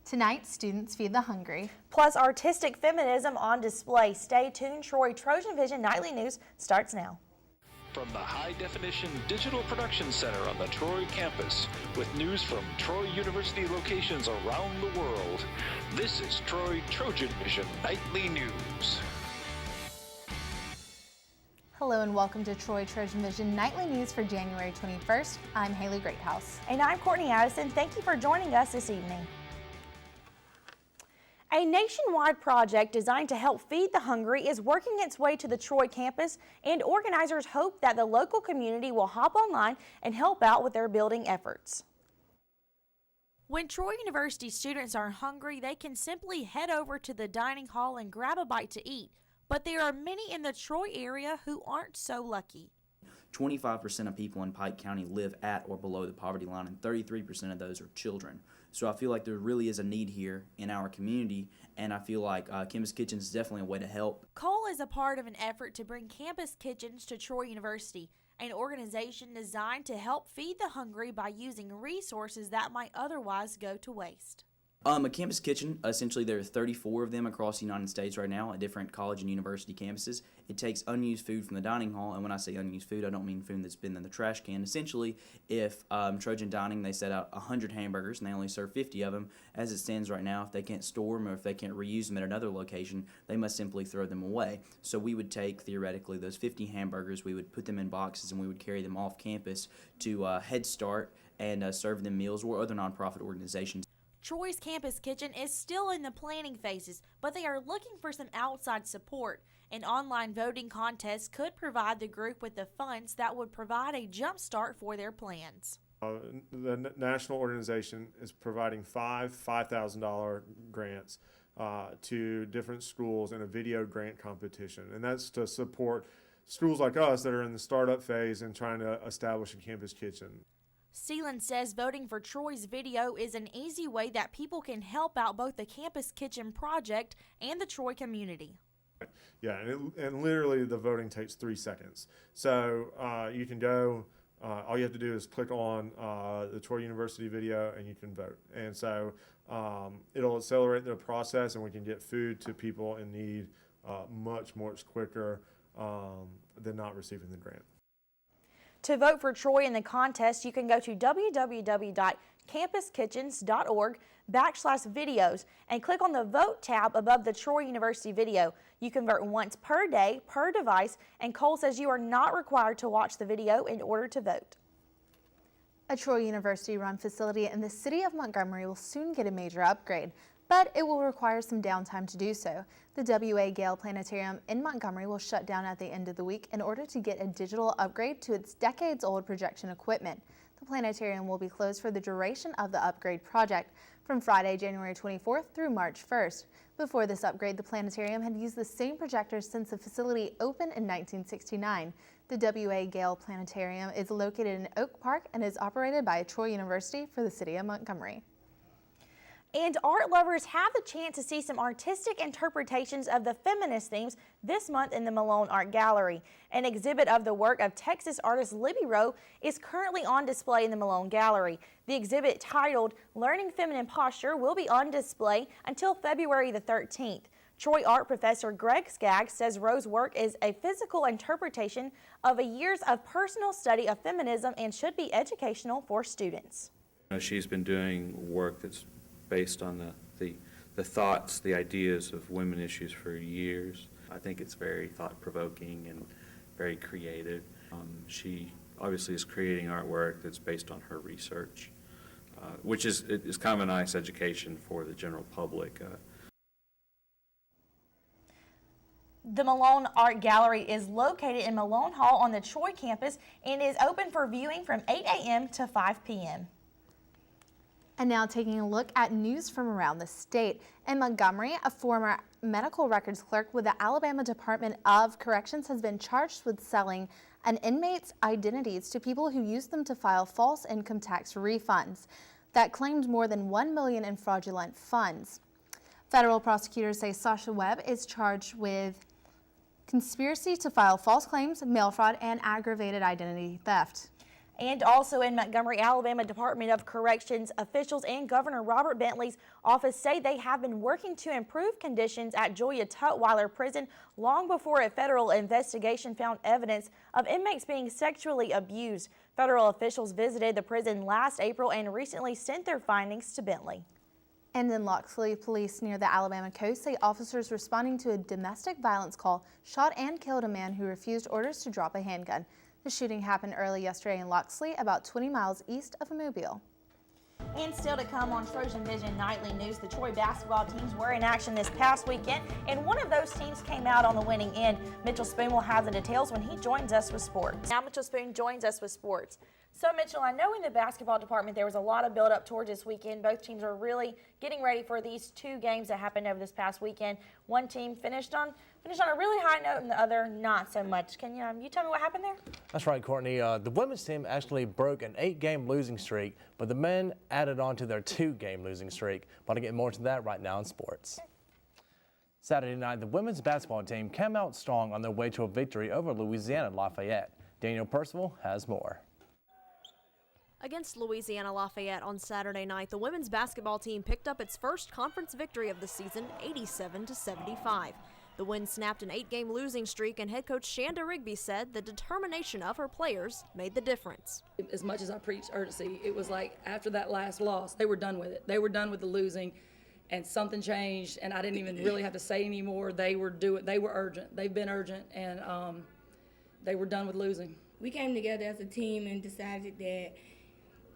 Tonight, students feed the hungry. Plus artistic feminism on display. Stay tuned. Troy TrojanVision Nightly News starts now. From the high-definition digital production center on the Troy campus, with news from Troy University locations around the world, this is Troy TrojanVision Nightly News. Hello and welcome to Troy TrojanVision Nightly News for January 21st. I'm Haley Greathouse. And I'm Courtney Addison. Thank you for joining us this evening. A nationwide project designed to help feed the hungry is working its way to the Troy campus, and organizers hope that the local community will hop online and help out with their building efforts. When Troy University students are hungry, they can simply head over to the dining hall and grab a bite to eat. But there are many in the Troy area who aren't so lucky. 25% of people in Pike County live at or below the poverty line, and 33% of those are children. So I feel like there really is a need here in our community, and I feel like Campus Kitchens is definitely a way to help. Cole is a part of an effort to bring Campus Kitchens to Troy University, an organization designed to help feed the hungry by using resources that might otherwise go to waste. A campus kitchen, essentially there are 34 of them across the United States right now at different college and university campuses. It takes unused food from the dining hall, and when I say unused food, I don't mean food that's been in the trash can. Essentially, if Trojan Dining, they set out 100 hamburgers and they only serve 50 of them, as it stands right now, if they can't store them or if they can't reuse them at another location, they must simply throw them away. So we would take, theoretically, those 50 hamburgers, we would put them in boxes, and we would carry them off campus to Head Start and serve them meals or other nonprofit organizations. Troy's Campus Kitchen is still in the planning phases, but they are looking for some outside support. An online voting contest could provide the group with the funds that would provide a jump start for their plans. The national organization is providing five $5,000 grants to different schools in a video grant competition, and that's to support schools like us that are in the startup phase and trying to establish a campus kitchen. Seelan says voting for Troy's video is an easy way that people can help out both the Campus Kitchen project and the Troy community. Yeah, and literally the voting takes 3 seconds. So you can go, all you have to do is click on the Troy University video and you can vote. And so it'll accelerate the process, and we can get food to people in need much quicker than not receiving the grant. To vote for Troy in the contest, you can go to www.campuskitchens.org/videos and click on the Vote tab above the Troy University video. You can vote once per day, per device, and Cole says you are not required to watch the video in order to vote. A Troy University-run facility in the city of Montgomery will soon get a major upgrade, but it will require some downtime to do so. The WA Gail Planetarium in Montgomery will shut down at the end of the week in order to get a digital upgrade to its decades-old projection equipment. The planetarium will be closed for the duration of the upgrade project, from Friday, January 24th through March 1st. Before this upgrade, the planetarium had used the same projectors since the facility opened in 1969. The WA Gail Planetarium is located in Oak Park and is operated by Troy University for the city of Montgomery. And art lovers have the chance to see some artistic interpretations of the feminist themes this month in the Malone Art Gallery. An exhibit of the work of Texas artist Libby Rowe is currently on display in the Malone Gallery. The exhibit, titled Learning Feminine Posture, will be on display until February the 13th. Troy art professor Greg Skaggs says Rowe's work is a physical interpretation of years of personal study of feminism and should be educational for students. She's been doing work that's based on the thoughts, the ideas of women issues for years. I think it's very thought-provoking and very creative. She obviously is creating artwork that's based on her research, which is kind of a nice education for the general public. The Malone Art Gallery is located in Malone Hall on the Troy campus and is open for viewing from 8 a.m. to 5 p.m. And now taking a look at news from around the state. In Montgomery, a former medical records clerk with the Alabama Department of Corrections has been charged with selling an inmate's identities to people who used them to file false income tax refunds that claimed more than $1 million in fraudulent funds. Federal prosecutors say Sasha Webb is charged with conspiracy to file false claims, mail fraud, and aggravated identity theft. And also in Montgomery, Alabama, Department of Corrections officials and Governor Robert Bentley's office say they have been working to improve conditions at Julia Tutwiler Prison long before a federal investigation found evidence of inmates being sexually abused. Federal officials visited the prison last April and recently sent their findings to Bentley. And in Loxley, police near the Alabama coast say officers responding to a domestic violence call shot and killed a man who refused orders to drop a handgun. The shooting happened early yesterday in Loxley, about 20 miles east of Mobile. And still to come on TrojanVision Nightly News, the Troy basketball teams were in action this past weekend, and one of those teams came out on the winning end. Mitchell Spoon will have the details when he joins us with sports. Now Mitchell Spoon joins us with sports. So Mitchell, I know in the basketball department there was a lot of build-up towards this weekend. Both teams are really getting ready for these two games that happened over this past weekend. One team finished on a really high note and the other not so much. Can you tell me what happened there? That's right, Courtney. The women's team actually broke an 8-game losing streak, but the men added on to their 2-game losing streak. Want to get more to that right now in sports. Saturday night, the women's basketball team came out strong on their way to a victory over Louisiana Lafayette. Daniel Percival has more. Against Louisiana Lafayette on Saturday night, the women's basketball team picked up its first conference victory of the season, 87-75. The win snapped an 8-game losing streak, and head coach Shanda Rigby said the determination of her players made the difference. As much as I preached urgency, it was like after that last loss, they were done with it. They were done with the losing, and something changed, and I didn't even really have to say anymore. They were urgent. They've been urgent, and they were done with losing. We came together as a team and decided that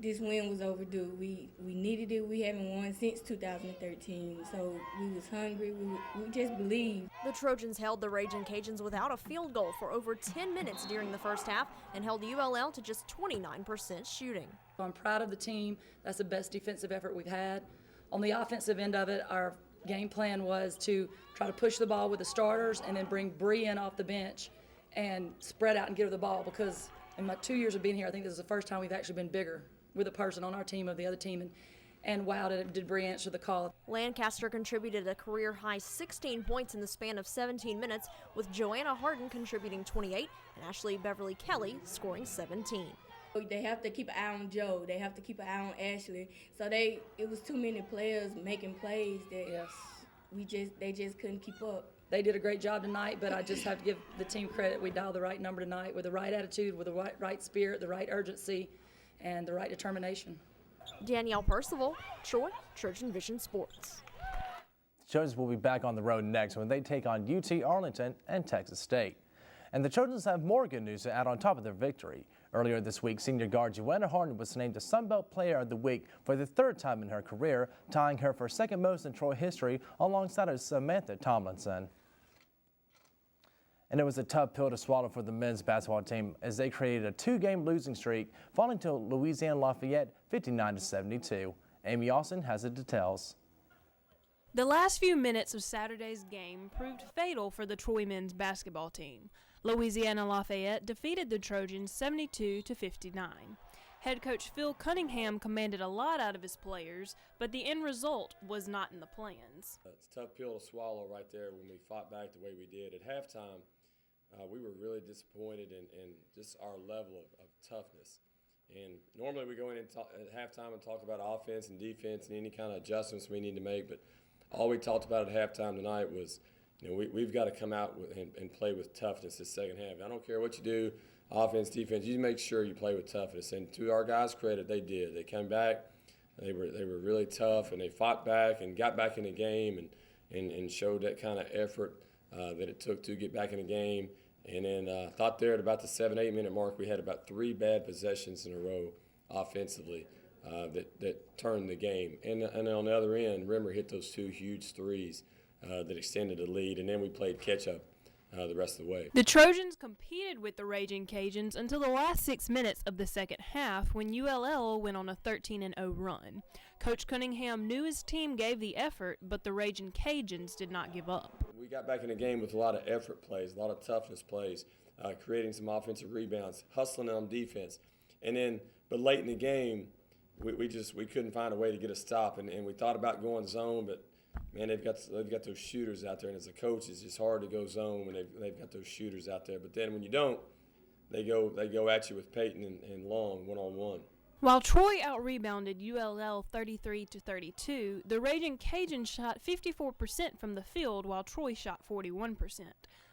this win was overdue. We needed it. We haven't won since 2013, so we was hungry. We just believed. The Trojans held the Ragin' Cajuns without a field goal for over 10 minutes during the first half and held ULL to just 29% shooting. I'm proud of the team. That's the best defensive effort we've had. On the offensive end of it, our game plan was to try to push the ball with the starters and then bring Bree in off the bench and spread out and give her the ball, because in my 2 years of being here, I think this is the first time we've actually been bigger with a person on our team of the other team, and wow, did Bree answer the call. Lancaster contributed a career-high 16 points in the span of 17 minutes, with Joanna Harden contributing 28 and Ashley Beverly Kelly scoring 17. They have to keep an eye on Joe. They have to keep an eye on Ashley. So it was too many players making plays that they just couldn't keep up. They did a great job tonight, but I just have to give the team credit. We dialed the right number tonight with the right attitude, with the right spirit, the right urgency, and the right determination. Danielle Percival, Troy, TrojanVision Sports. The Trojans will be back on the road next when they take on UT Arlington and Texas State. And the Trojans have more good news to add on top of their victory. Earlier this week, senior guard Joanna Harden was named the Sun Belt Player of the Week for the 3rd time in her career, tying her for second most in Troy history alongside of Samantha Tomlinson. And it was a tough pill to swallow for the men's basketball team as they created a 2-game losing streak, falling to Louisiana Lafayette 59-72. Amy Austin has the details. The last few minutes of Saturday's game proved fatal for the Troy men's basketball team. Louisiana Lafayette defeated the Trojans 72-59. Head coach Phil Cunningham commanded a lot out of his players, but the end result was not in the plans. It's a tough pill to swallow right there when we fought back the way we did. At halftime, we were really disappointed in just our level of toughness. And normally we go in and at halftime and talk about offense and defense and any kind of adjustments we need to make, but all we talked about at halftime tonight was, we've got to come out and play with toughness this second half. I don't care what you do, offense, defense, you make sure you play with toughness. And to our guys' credit, they did. They came back, they were really tough, and they fought back and got back in the game and showed that kind of effort that it took to get back in the game. And then thought there at about the 7-8 minute mark, we had about 3 bad possessions in a row offensively that turned the game. And on the other end, Rimmer hit those 2 huge threes that extended the lead, and then we played catch-up the rest of the way. The Trojans competed with the Ragin' Cajuns until the last 6 minutes of the second half when ULL went on a 13-0 run. Coach Cunningham knew his team gave the effort, but the Ragin' Cajuns did not give up. We got back in the game with a lot of effort plays, a lot of toughness plays, creating some offensive rebounds, hustling on defense. But late in the game, we couldn't find a way to get a stop, and we thought about going zone, but man, they've got those shooters out there, and as a coach, it's just hard to go zone when they've got those shooters out there. But then when you don't, they go at you with Peyton and Long one-on-one. While Troy out-rebounded ULL 33-32, the Raging Cajuns shot 54% from the field while Troy shot 41%.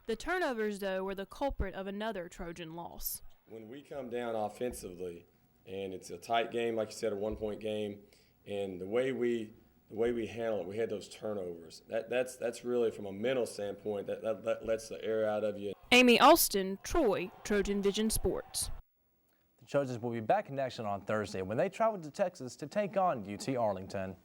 The turnovers, though, were the culprit of another Trojan loss. When we come down offensively, and it's a tight game, like you said, a one-point game, and the way we handle it, we had those turnovers. That's really, from a mental standpoint, that lets the air out of you. Amy Alston, Troy, TrojanVision Sports. The Trojans will be back in action on Thursday when they travel to Texas to take on UT Arlington.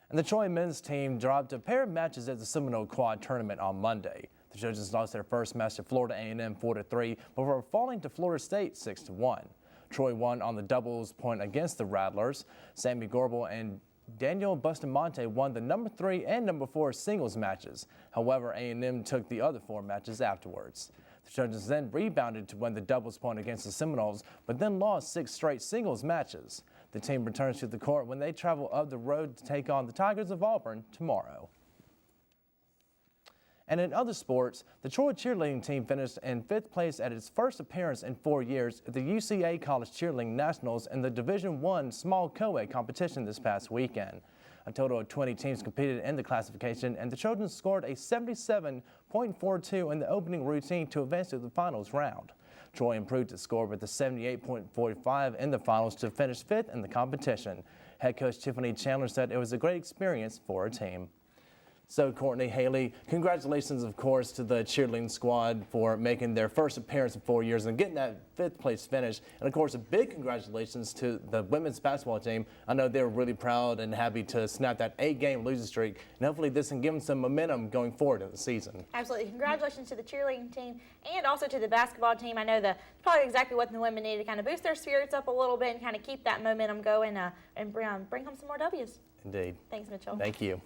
And the Troy men's team dropped a pair of matches at the Seminole Quad Tournament on Monday. The Trojans lost their first match to Florida A&M 4-3 before falling to Florida State 6-1. Troy won on the doubles point against the Rattlers. Sammy Gorbel and Daniel Bustamante won the number 3 and number 4 singles matches. However, A&M took the other 4 matches afterwards. The Trojans then rebounded to win the doubles point against the Seminoles, but then lost 6 straight singles matches. The team returns to the court when they travel up the road to take on the Tigers of Auburn tomorrow. And in other sports, the Troy cheerleading team finished in 5th place at its first appearance in 4 years at the UCA College Cheerleading Nationals in the Division I Small Co-Ed competition this past weekend. A total of 20 teams competed in the classification, and the Trojans scored a 77.42 in the opening routine to advance to the finals round. Troy improved its score with a 78.45 in the finals to finish 5th in the competition. Head coach Tiffany Chandler said it was a great experience for her team. So, Courtney, Haley, congratulations, of course, to the cheerleading squad for making their first appearance in 4 years and getting that 5th place finish. And, of course, a big congratulations to the women's basketball team. I know they were really proud and happy to snap that 8-game losing streak. And hopefully this can give them some momentum going forward in the season. Absolutely. Congratulations to the cheerleading team and also to the basketball team. I know probably exactly what the women need to kind of boost their spirits up a little bit and kind of keep that momentum going and bring home some more W's. Indeed. Thanks, Mitchell. Thank you.